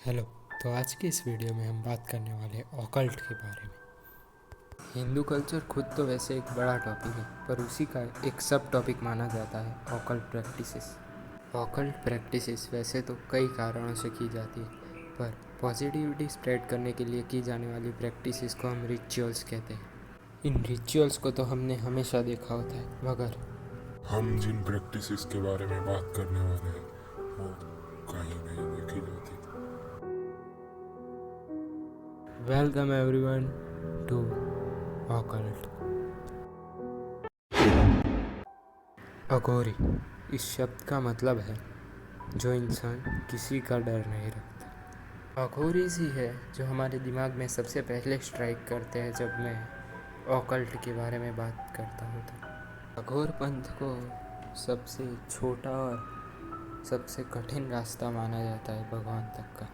Hello. तो आज की इस वीडियो में हम बात करने वाले हैं ऑकल्ट के बारे में। हिंदू कल्चर खुद तो वैसे एक बड़ा टॉपिक है, पर उसी का एक सब टॉपिक माना जाता है ऑकल्ट प्रैक्टिसेस। ऑकल्ट प्रैक्टिसेस वैसे तो कई कारणों से की जाती है, पर पॉजिटिविटी स्प्रेड करने के लिए की जाने वाली प्रैक्टिसेस को हम रिचुअल्स कहते हैं। इन रिचुअल्स को तो हमने हमेशा देखा होता है, मगर हम जिन प्रैक्टिसेस के बारे में बात करने वाले हैं वो कहीं नहीं देखी जाती। Welcome everyone to occult. Aghori इस शब्द का मतलब है जो इंसान किसी का डर नहीं रखता। अघोरीज ही है जो हमारे दिमाग में सबसे पहले स्ट्राइक करते हैं जब मैं ऑकल्ट के बारे में बात करता हूँ। तो अघोर पंथ को सबसे छोटा और सबसे कठिन रास्ता माना जाता है भगवान तक का।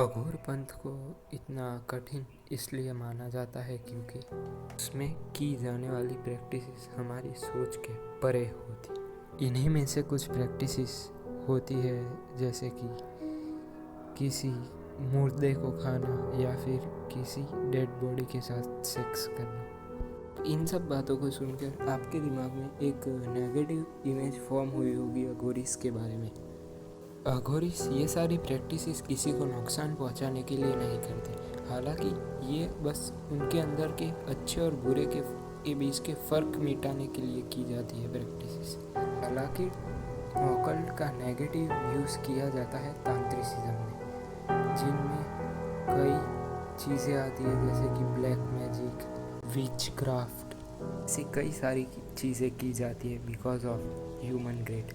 अघोर पंथ को इतना कठिन इसलिए माना जाता है क्योंकि उसमें की जाने वाली प्रैक्टिसेस हमारी सोच के परे होती। इन्हीं में से कुछ प्रैक्टिसेस होती है जैसे कि किसी मुर्दे को खाना या फिर किसी डेड बॉडी के साथ सेक्स करना। इन सब बातों को सुनकर आपके दिमाग में एक नेगेटिव इमेज फॉर्म हुई होगी अघोरिस के बारे में। अघोरिस ये सारी प्रैक्टिसेस किसी को नुकसान पहुंचाने के लिए नहीं करते, हालांकि ये बस उनके अंदर के अच्छे और बुरे के बीच के फ़र्क मिटाने के लिए की जाती है प्रैक्टिसेस। हालांकि ऑकल्ट का नेगेटिव यूज़ किया जाता है तांत्रिसिज्म में, जिनमें कई चीज़ें आती है जैसे कि ब्लैक मैजिक, विच क्राफ्ट, ऐसी कई सारी चीज़ें की जाती है because of human grade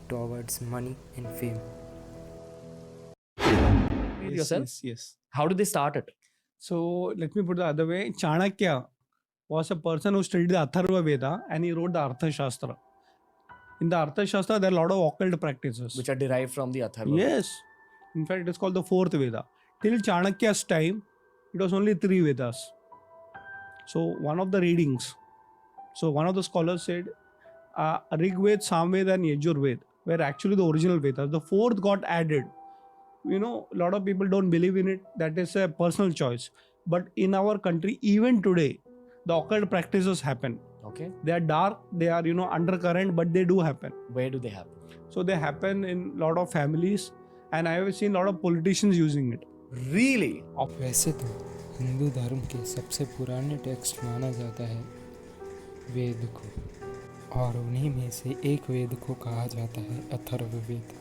towards money and fame. Yourself. Yes. How did they start it? So let me put it the other way. Chanakya was a person who studied the Atharva Veda and he wrote the Arthashastra. In the Arthashastra, there are a lot of occult practices. Which are derived from the Atharva. Yes. In fact, it's called the fourth Veda. Till Chanakya's time, it was only three Vedas. So one of the readings, one of the scholars said, Rig Ved, Samved and Yajur Ved were actually the original Vedas. The fourth got added. A lot of people don't believe in it. That is a personal choice. But in our country, even today, the occult practices happen. Okay. They are dark, they are, undercurrent, but they do happen. Where do they happen? So they happen in a lot of families, and I have seen a lot of politicians using it. Really? वैसे तो हिंदू धर्म के सबसे पुराने text माना जाता है वेद को, और उन्हीं में से एक वेद को कहा जाता है अथर्ववेद।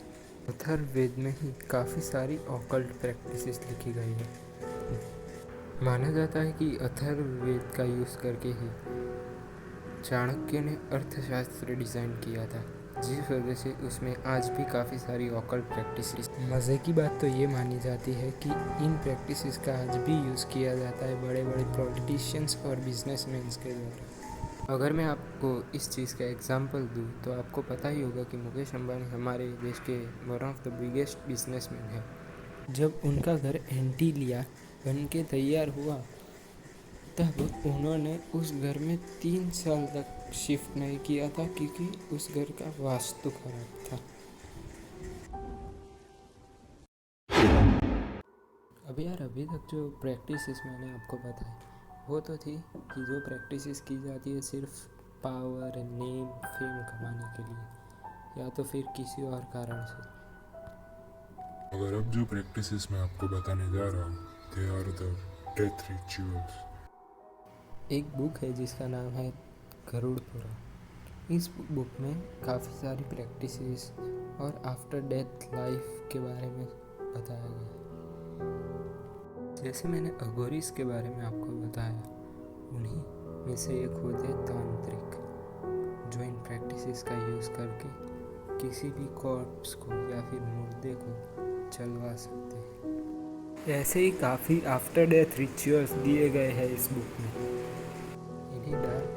अथर्ववेद में ही काफ़ी सारी ऑकल्ट प्रैक्टिसेस लिखी गई है। माना जाता है कि अथर्ववेद का यूज़ करके ही चाणक्य ने अर्थशास्त्र डिज़ाइन किया था, जिस वजह से उसमें आज भी काफ़ी सारी ऑकल्ट प्रैक्टिसेस। मज़े की बात तो ये मानी जाती है कि इन प्रैक्टिसेस का आज भी यूज़ किया जाता है बड़े बड़े पॉलिटिशियंस और बिजनेसमैन्स के द्वारा। अगर मैं आपको इस चीज़ का एग्जांपल दूँ तो आपको पता ही होगा कि मुकेश अंबानी हमारे देश के one of the biggest businessman हैं। जब उनका घर एंटीलिया बन के तैयार हुआ तब उन्होंने उस घर में 3 साल तक शिफ्ट नहीं किया था क्योंकि उस घर का वास्तु खराब था। अभी तक जो प्रैक्टिसेस मैंने आपको बताई वो तो थी कि जो प्रैक्टिसेस की जाती है सिर्फ पावर, नेम, फेम कमाने के लिए या तो फिर किसी और कारण से। मगर अब जो प्रैक्टिसेस मैं आपको बताने जा रहा हूँ they are the death rituals. एक बुक है जिसका नाम है गरुड़ पुराण। इस बुक में काफ़ी सारी प्रैक्टिसेस और आफ्टर डेथ लाइफ के बारे में बताया गया। जैसे मैंने अघोरिस के बारे में आपको बताया, उन्हीं में से एक होते तांत्रिक जो इन प्रैक्टिसेस का यूज़ करके किसी भी कॉर्प्स को या फिर मुर्दे को चलवा सकते हैं। ऐसे ही काफ़ी आफ्टर डेथ रिचुअल्स दिए गए हैं इस बुक में। इन्हीं डार्क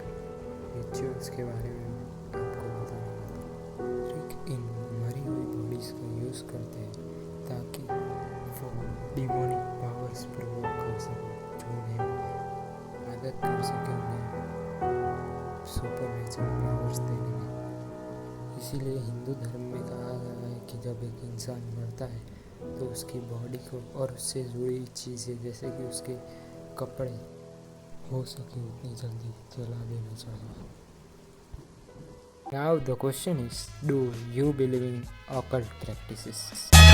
रिचुअल्स के बारे में मैं आपको बताने वाला हूँ। रिक इन मरी हुई बॉडीज़ का यूज़ करते हैं ताकि वो डिमोनिक पावर्स प्रवोक कर सके, जो उन्हें मदद कर सके उन्हें सुपर नेचुरल पावर्स देने में। इसीलिए हिंदू धर्म में कहा गया है कि जब एक इंसान मरता है तो उसकी बॉडी को और उससे जुड़ी चीज़ें जैसे कि उसके कपड़े हो सके उतनी जल्दी जला देना चाहिए। Now the question is, do you believe in occult practices?